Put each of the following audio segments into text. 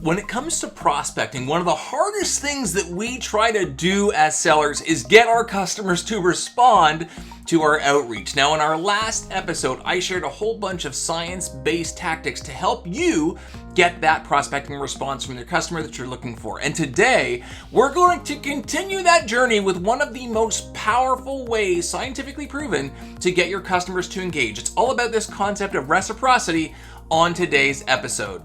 When it comes to prospecting, one of the hardest things that we try to do as sellers is get our customers to respond to our outreach. Now, in our last episode, I shared a whole bunch of science-based tactics to help you get that prospecting response from your customer that you're looking for. And today, we're going to continue that journey with one of the most powerful ways, scientifically proven, to get your customers to engage. It's all about this concept of reciprocity on today's episode.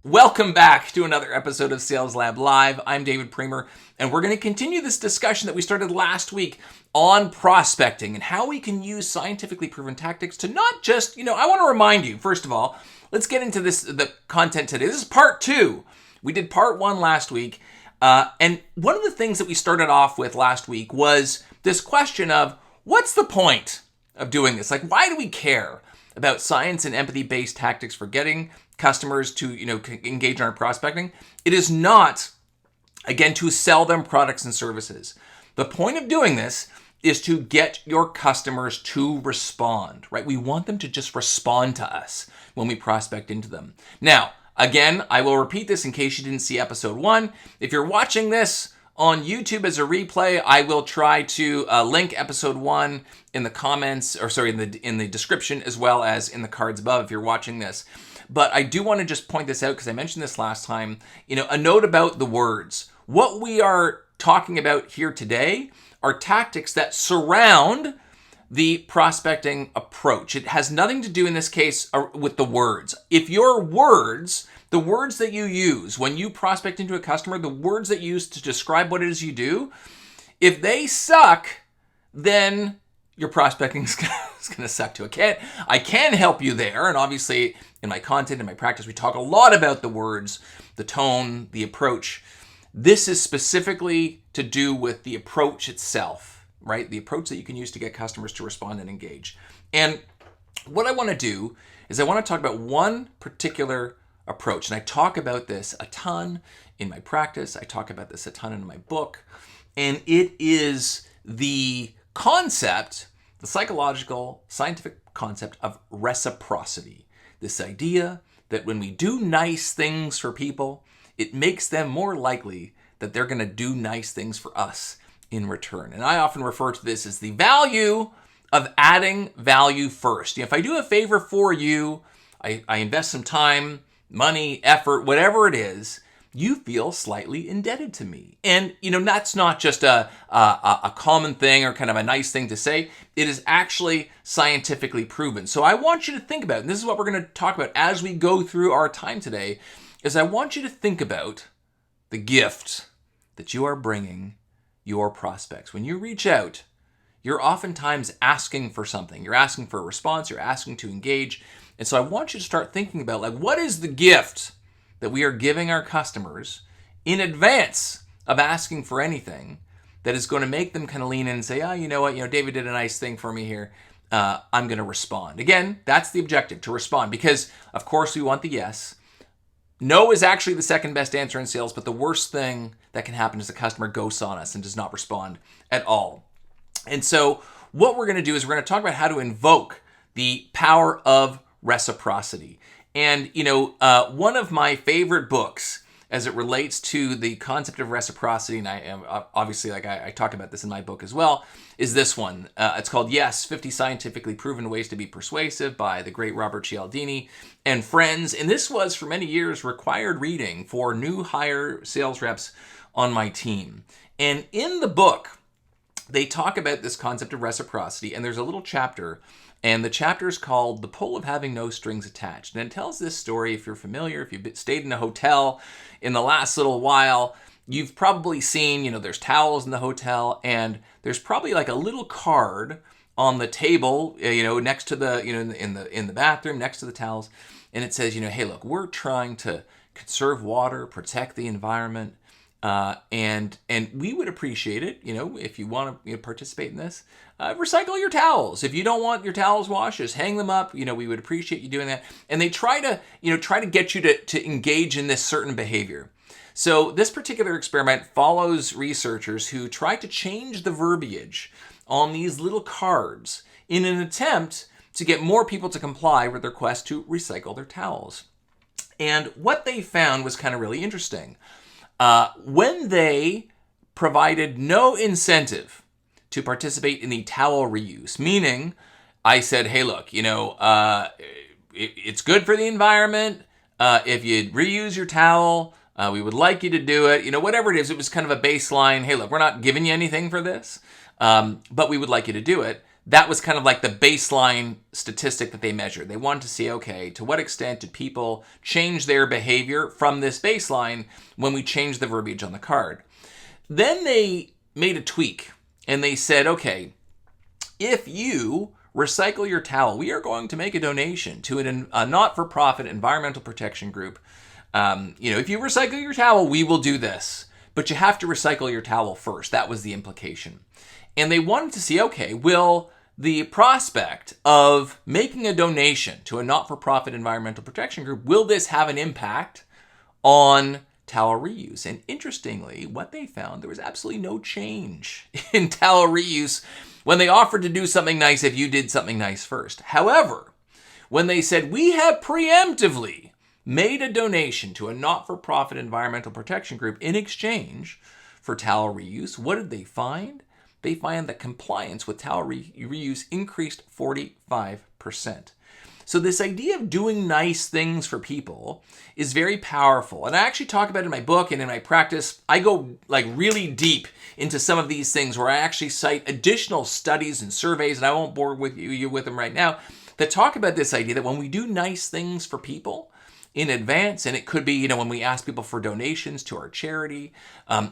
Welcome back to another episode of Sales Lab Live. I'm David Priemer, and we're going to continue this discussion that we started last week on prospecting and how we can use scientifically proven tactics to not just, I want to remind you, first of all, let's get into the content today. This is part 2. We did part 1 last week, and one of the things that we started off with last week was this question of, what's the point of doing this? Like, why do we care about science and empathy-based tactics for getting customers to, engage in our prospecting? It is not, again, to sell them products and services. The point of doing this is to get your customers to respond, right? We want them to just respond to us when we prospect into them. Now, again, I will repeat this in case you didn't see episode 1. If you're watching this on YouTube as a replay, I will try to link episode 1 in the comments, in the description, as well as in the cards above if you're watching this. But I do want to just point this out because I mentioned this last time. A note about the words. What we are talking about here today are tactics that surround the prospecting approach. It has nothing to do in this case with the words. If your words, the words that you use when you prospect into a customer, the words that you use to describe what it is you do, if they suck, then your prospecting is going to suck too. I can help you there, and obviously in my content and my practice, we talk a lot about the words, the tone, the approach. This is specifically to do with the approach itself, right? The approach that you can use to get customers to respond and engage. And what I want to do is I want to talk about one particular approach, and I talk about this a ton in my practice. I talk about this a ton in my book, and it is the concept, the psychological, scientific concept of reciprocity. This idea that when we do nice things for people, it makes them more likely that they're going to do nice things for us in return. And I often refer to this as the value of adding value first. If I do a favor for you, I invest some time, money, effort, whatever it is, you feel slightly indebted to me. And, that's not just a common thing or kind of a nice thing to say. It is actually scientifically proven. So I want you to think about, and this is what we're going to talk about as we go through our time today, is I want you to think about the gift that you are bringing your prospects. When you reach out, you're oftentimes asking for something. You're asking for a response. You're asking to engage. And so I want you to start thinking about, what is the gift that we are giving our customers in advance of asking for anything that is going to make them kind of lean in and say, you know what, David did a nice thing for me here. I'm going to respond. Again, that's the objective, to respond, because of course we want the yes. No is actually the second best answer in sales, but the worst thing that can happen is the customer ghosts on us and does not respond at all. And so what we're going to do is we're going to talk about how to invoke the power of reciprocity. And, one of my favorite books as it relates to the concept of reciprocity, and I am obviously, I talk about this in my book as well, is this one. It's called Yes, 50 Scientifically Proven Ways to Be Persuasive by the great Robert Cialdini and friends. And this was, for many years, required reading for new hire sales reps on my team. And in the book, they talk about this concept of reciprocity, and there's a little chapter, and the chapter is called The Pull of Having No Strings Attached. And it tells this story, if you're familiar, if you've stayed in a hotel in the last little while, you've probably seen, there's towels in the hotel, and there's probably like a little card on the table, next to the, in the bathroom, next to the towels. And it says, hey, look, we're trying to conserve water, protect the environment, and we would appreciate it, if you want to participate in this, recycle your towels. If you don't want your towels washed, just hang them up. We would appreciate you doing that. And they try to get you to engage in this certain behavior. So this particular experiment follows researchers who try to change the verbiage on these little cards in an attempt to get more people to comply with their request to recycle their towels. And what they found was kind of really interesting. When they provided no incentive to participate in the towel reuse, meaning I said, hey, look, it's good for the environment. If you reuse your towel, we would like you to do it. Whatever it is, it was kind of a baseline. Hey, look, we're not giving you anything for this, but we would like you to do it. That was kind of like the baseline statistic that they measured. They wanted to see, okay, to what extent did people change their behavior from this baseline when we changed the verbiage on the card? Then they made a tweak and they said, okay, if you recycle your towel, we are going to make a donation to a not-for-profit environmental protection group. If you recycle your towel, we will do this. But you have to recycle your towel first. That was the implication. And they wanted to see, okay, will the prospect of making a donation to a not-for-profit environmental protection group, will this have an impact on towel reuse? And interestingly, what they found, there was absolutely no change in towel reuse when they offered to do something nice if you did something nice first. However, when they said, we have preemptively made a donation to a not-for-profit environmental protection group in exchange for towel reuse, what did they find? They find that compliance with towel reuse increased 45%. So this idea of doing nice things for people is very powerful. And I actually talk about it in my book and in my practice. I go really deep into some of these things where I actually cite additional studies and surveys, and I won't bore you with them right now, that talk about this idea that when we do nice things for people in advance, and it could be, when we ask people for donations to our charity,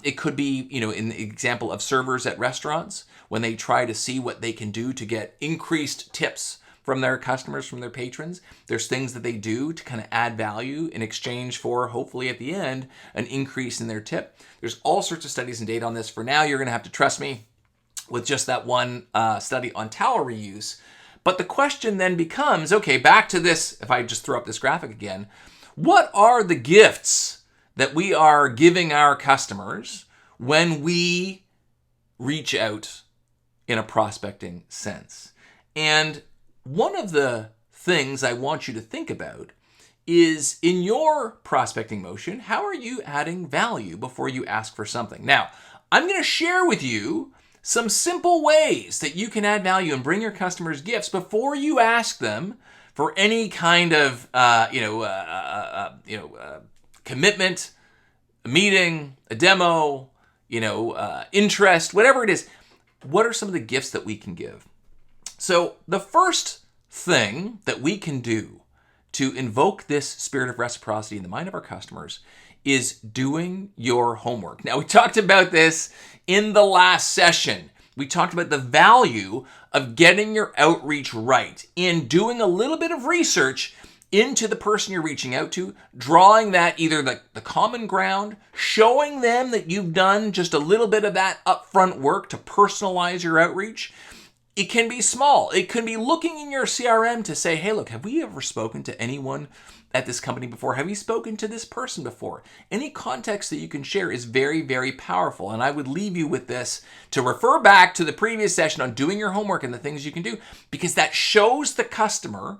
it could be, in the example of servers at restaurants, when they try to see what they can do to get increased tips from their customers, from their patrons. There's things that they do to kind of add value in exchange for, hopefully at the end, an increase in their tip. There's all sorts of studies and data on this. For now, you're going to have to trust me with just that one study on towel reuse. But the question then becomes, okay, back to this, if I just throw up this graphic again, what are the gifts that we are giving our customers when we reach out in a prospecting sense? And one of the things I want you to think about is, in your prospecting motion, how are you adding value before you ask for something? Now, I'm going to share with you some simple ways that you can add value and bring your customers gifts before you ask them for any kind of commitment, a meeting, a demo, interest, whatever it is. What are some of the gifts that we can give? So the first thing that we can do to invoke this spirit of reciprocity in the mind of our customers is doing your homework. Now, we talked about this in the last session. We talked about the value of getting your outreach right, in doing a little bit of research into the person you're reaching out to, drawing that either the common ground, showing them that you've done just a little bit of that upfront work to personalize your outreach. It can be small. It can be looking in your CRM to say, hey, look, have we ever spoken to anyone at this company before? Have you spoken to this person before? Any context that you can share is very, very powerful. And I would leave you with this to refer back to the previous session on doing your homework and the things you can do, because that shows the customer,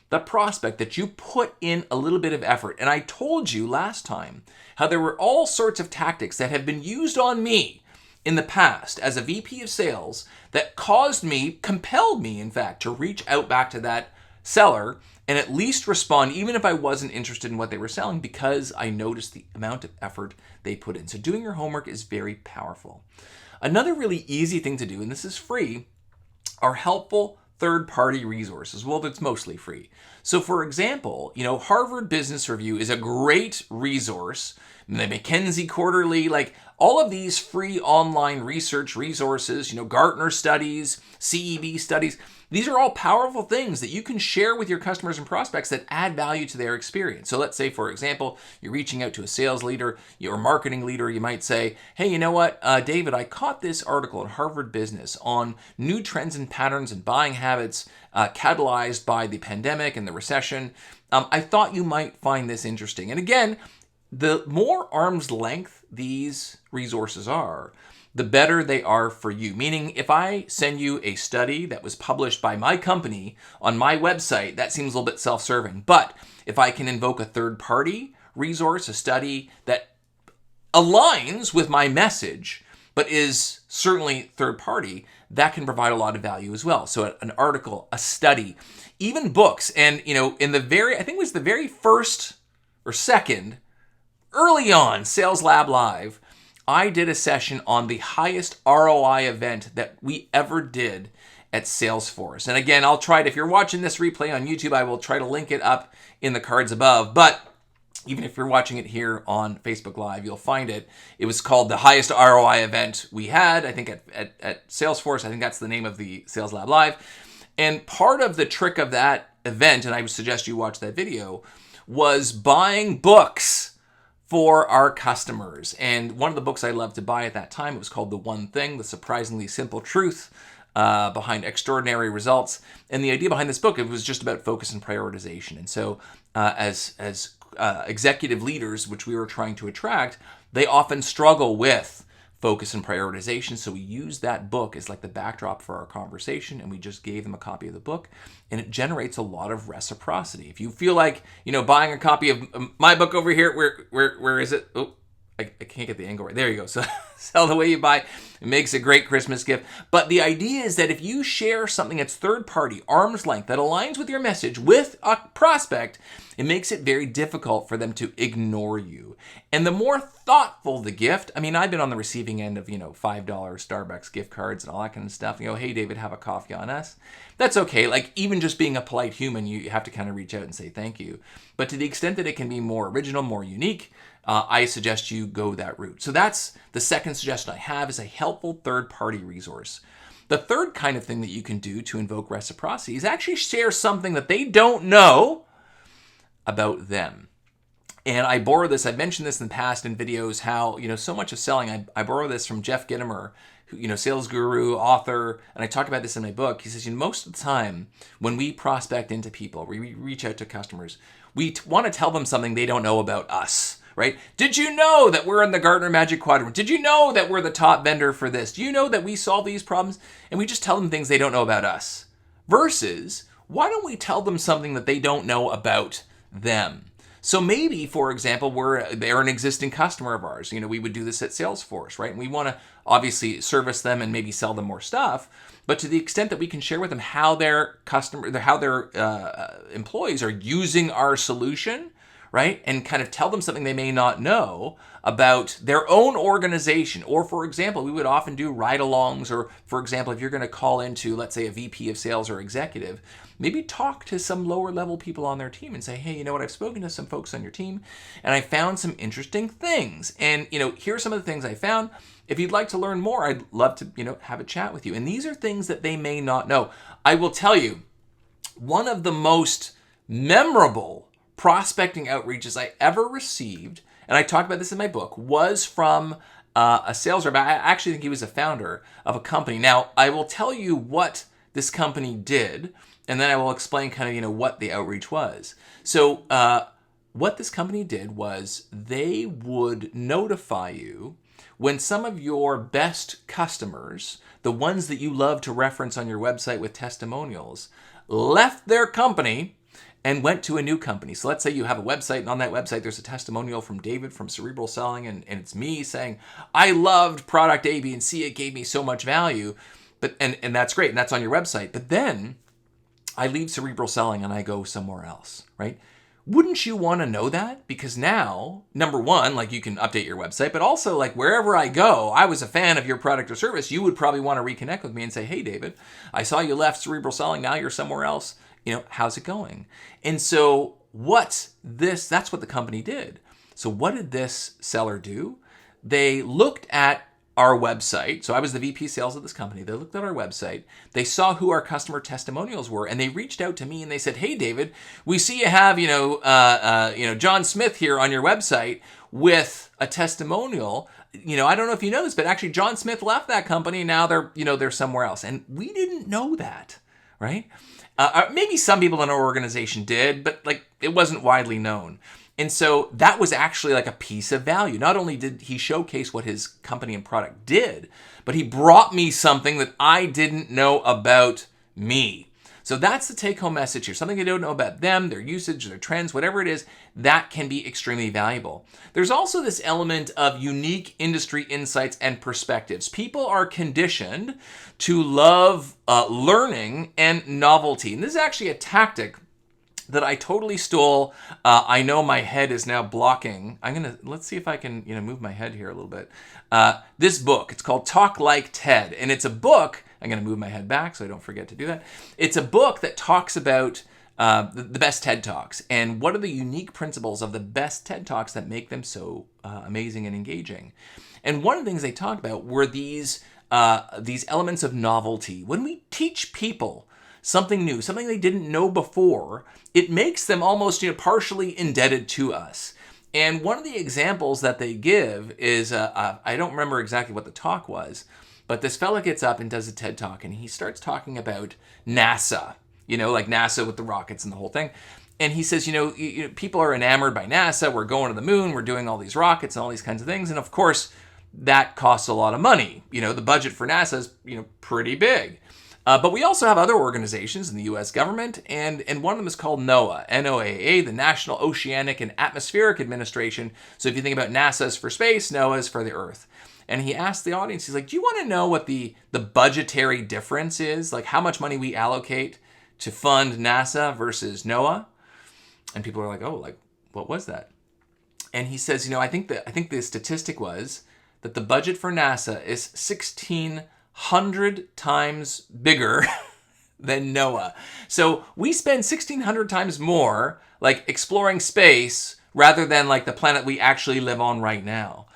the prospect, that you put in a little bit of effort. And I told you last time how there were all sorts of tactics that have been used on me in the past as a VP of sales that compelled me, in fact, to reach out back to that seller and at least respond, even if I wasn't interested in what they were selling, because I noticed the amount of effort they put in. So doing your homework is very powerful. Another really easy thing to do, and this is free, are helpful third-party resources. Well, that's mostly free. So for example, Harvard Business Review is a great resource. The McKinsey Quarterly, all of these free online research resources, Gartner studies, CEB studies, these are all powerful things that you can share with your customers and prospects that add value to their experience. So let's say, for example, you're reaching out to a sales leader, your marketing leader, you might say, hey, you know what, David, I caught this article in Harvard Business on new trends and patterns and buying habits catalyzed by the pandemic and the recession. I thought you might find this interesting. And again, the more arm's length these resources are, the better they are for you. Meaning, if I send you a study that was published by my company on my website, that seems a little bit self-serving. But if I can invoke a third-party resource, a study that aligns with my message, but is certainly third-party, that can provide a lot of value as well. So an article, a study, even books. And, in I think it was the very first or second, early on, Sales Lab Live, I did a session on the highest ROI event that we ever did at Salesforce. And again, I'll try it. If you're watching this replay on YouTube, I will try to link it up in the cards above. But even if you're watching it here on Facebook Live, you'll find it. It was called the highest ROI event we had, I think, at Salesforce. I think that's the name of the Sales Lab Live. And part of the trick of that event, and I would suggest you watch that video, was buying books for our customers. And one of the books I loved to buy at that time, it was called The One Thing, The Surprisingly Simple Truth Behind Extraordinary Results. And the idea behind this book, it was just about focus and prioritization. And so as executive leaders, which we were trying to attract, they often struggle with focus and prioritization. So we used that book as like the backdrop for our conversation, and we just gave them a copy of the book, and it generates a lot of reciprocity. If you feel like, buying a copy of my book over here, where is it? Oh, I can't get the angle right. There you go. So Sell the Way You Buy. It makes a great Christmas gift. But the idea is that if you share something that's third party, arm's length, that aligns with your message with a prospect, it makes it very difficult for them to ignore you. And the more thoughtful the gift, I've been on the receiving end of, $5 Starbucks gift cards and all that kind of stuff. Hey, David, have a coffee on us. That's okay. Like, even just being a polite human, you have to kind of reach out and say thank you. But to the extent that it can be more original, more unique, I suggest you go that route. So that's the second suggestion I have, is a helpful third-party resource. The third kind of thing that you can do to invoke reciprocity is actually share something that they don't know about them. And I borrow this, I've mentioned this in the past in videos, how, so much of selling, I borrow this from Jeff Gitomer, who, sales guru, author, and I talk about this in my book. He says, most of the time when we prospect into people, we reach out to customers, we want to tell them something they don't know about us. Right? Did you know that we're in the Gartner Magic Quadrant? Did you know that we're the top vendor for this? Do you know that we solve these problems? And we just tell them things they don't know about us. Versus, why don't we tell them something that they don't know about them? So maybe, for example, they're an existing customer of ours. We would do this at Salesforce, right? And we want to obviously service them and maybe sell them more stuff. But to the extent that we can share with them how their employees are using our solution, right? And kind of tell them something they may not know about their own organization. Or, for example, we would often do ride-alongs, or, for example, if you're going to call into, let's say, a VP of sales or executive, maybe talk to some lower-level people on their team and say, hey, you know what, I've spoken to some folks on your team, and I found some interesting things. And, here are some of the things I found. If you'd like to learn more, I'd love to, have a chat with you. And these are things that they may not know. I will tell you, one of the most memorable prospecting outreaches I ever received, and I talk about this in my book, was from a sales rep. I actually think he was a founder of a company. Now, I will tell you what this company did, and then I will explain kind of, what the outreach was. So what this company did was they would notify you when some of your best customers, the ones that you love to reference on your website with testimonials, left their company and went to a new company. So let's say you have a website, and on that website there's a testimonial from David from Cerebral Selling, and it's me saying, I loved product A, B, and C. It gave me so much value. But and that's great, and that's on your website. But then I leave Cerebral Selling and I go somewhere else, right? Wouldn't you want to know that? Because now, number one, like, you can update your website, but also, like, wherever I go, I was a fan of your product or service. You would probably want to reconnect with me and say, hey, David, I saw you left Cerebral Selling. Now you're somewhere else. How's it going? And so that's what the company did. So what did this seller do? They looked at our website. So I was the VP sales of this company. They looked at our website. They saw who our customer testimonials were, and they reached out to me and they said, hey, David, we see you have, John Smith here on your website with a testimonial. I don't know if you know this, but actually John Smith left that company. Now they're somewhere else. And we didn't know that, right? Maybe some people in our organization did, but it wasn't widely known. And so that was actually like a piece of value. Not only did he showcase what his company and product did, but he brought me something that I didn't know about me. So that's the take-home message here. Something you don't know about them, their usage, their trends, whatever it is, that can be extremely valuable. There's also this element of unique industry insights and perspectives. People are conditioned to love learning and novelty. And this is actually a tactic that I totally stole. I know my head is now blocking. Let's see if I can, move my head here a little bit. This book, it's called Talk Like TED. And it's a book, I'm going to move my head back so I don't forget to do that. It's a book that talks about the best TED Talks and what are the unique principles of the best TED Talks that make them so amazing and engaging. And one of the things they talk about were these elements of novelty. When we teach people something new, something they didn't know before, it makes them almost partially indebted to us. And one of the examples that they give is, I don't remember exactly what the talk was, but this fella gets up and does a TED Talk, and he starts talking about NASA, like NASA with the rockets and the whole thing. And he says, people are enamored by NASA. We're going to the moon. We're doing all these rockets and all these kinds of things. And of course, that costs a lot of money. The budget for NASA is, pretty big. But we also have other organizations in the U.S. government, and one of them is called NOAA, NOAA, the National Oceanic and Atmospheric Administration. So if you think about NASA is for space, NOAA is for the Earth. And he asked the audience, he's like, do you want to know what the budgetary difference is? Like how much money we allocate to fund NASA versus NOAA? And people are like, oh, like what was that? And he says, I think the statistic was that the budget for NASA is 1,600 times bigger than NOAA. So we spend 1,600 times more like exploring space rather than like the planet we actually live on right now.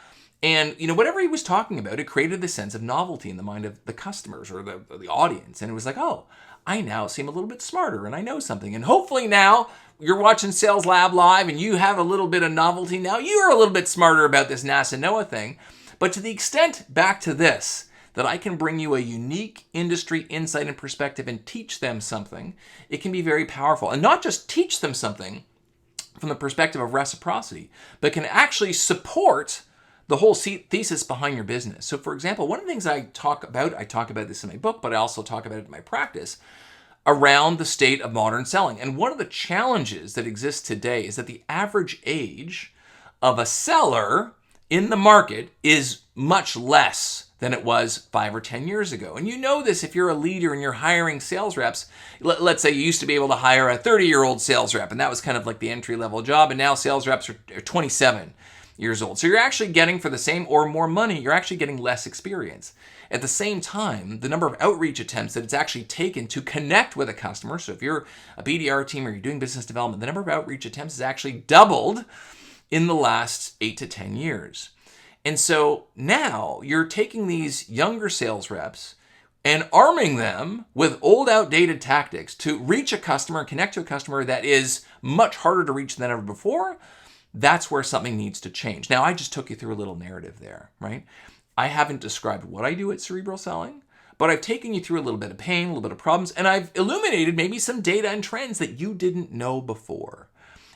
And, whatever he was talking about, it created this sense of novelty in the mind of the customers or the audience. And it was like, oh, I now seem a little bit smarter and I know something. And hopefully now you're watching Sales Lab Live and you have a little bit of novelty. Now you're a little bit smarter about this NASA NOAA thing. But to the extent, back to this, that I can bring you a unique industry insight and perspective and teach them something, it can be very powerful. And not just teach them something from the perspective of reciprocity, but can actually support the whole thesis behind your business. So for example, one of the things I talk about this in my book, but I also talk about it in my practice, around the state of modern selling. And one of the challenges that exists today is that the average age of a seller in the market is much less than it was 5 or 10 years ago. And you know this if you're a leader and you're hiring sales reps. Let's say you used to be able to hire a 30-year-old sales rep, and that was kind of like the entry-level job, and now sales reps are 27 years old. So you're actually getting, for the same or more money, you're actually getting less experience. At the same time, the number of outreach attempts that it's actually taken to connect with a customer, so if you're a BDR team or you're doing business development, the number of outreach attempts has actually doubled in the last 8 to 10 years. And so now you're taking these younger sales reps and arming them with old, outdated tactics to reach a customer and connect to a customer that is much harder to reach than ever before. That's where something needs to change. Now, I just took you through a little narrative there, right? I haven't described what I do at Cerebral Selling, but I've taken you through a little bit of pain, a little bit of problems, and I've illuminated maybe some data and trends that you didn't know before.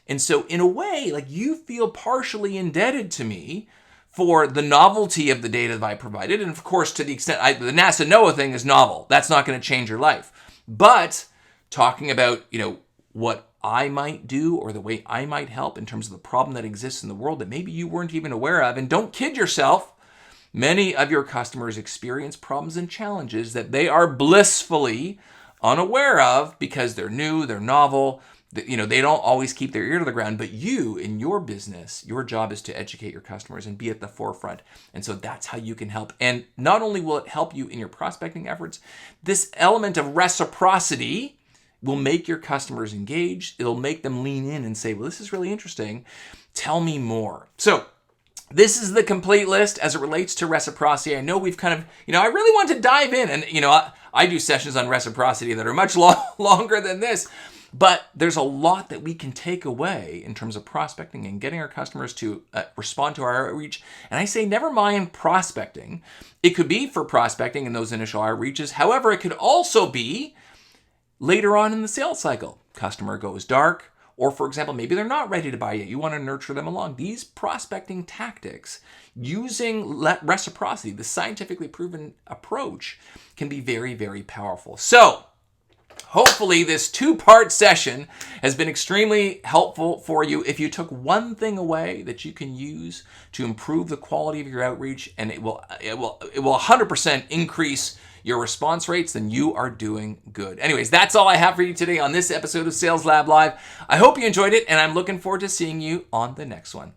And so in a way, like you feel partially indebted to me for the novelty of the data that I provided. And of course, to the extent the NASA NOAA thing is novel, that's not going to change your life. But talking about, what I might do or the way I might help in terms of the problem that exists in the world that maybe you weren't even aware of. And don't kid yourself, many of your customers experience problems and challenges that they are blissfully unaware of because they're new, they're novel, they don't always keep their ear to the ground. But you, in your business, your job is to educate your customers and be at the forefront. And so that's how you can help. And not only will it help you in your prospecting efforts, this element of reciprocity will make your customers engaged. It'll make them lean in and say, well, this is really interesting. Tell me more. So this is the complete list as it relates to reciprocity. I know we've kind of, I really want to dive in. And, I do sessions on reciprocity that are much longer than this. But there's a lot that we can take away in terms of prospecting and getting our customers to respond to our outreach. And I say, never mind prospecting. It could be for prospecting in those initial outreaches. However, it could also be later on in the sales cycle. Customer goes dark, or for example, maybe they're not ready to buy yet. You want to nurture them along. These prospecting tactics using reciprocity, the scientifically proven approach, can be very, very powerful. So hopefully this 2-part session has been extremely helpful for you. If you took one thing away that you can use to improve the quality of your outreach, and it will 100% increase your response rates, then you are doing good. Anyways, that's all I have for you today on this episode of Sales Lab Live. I hope you enjoyed it, and I'm looking forward to seeing you on the next one.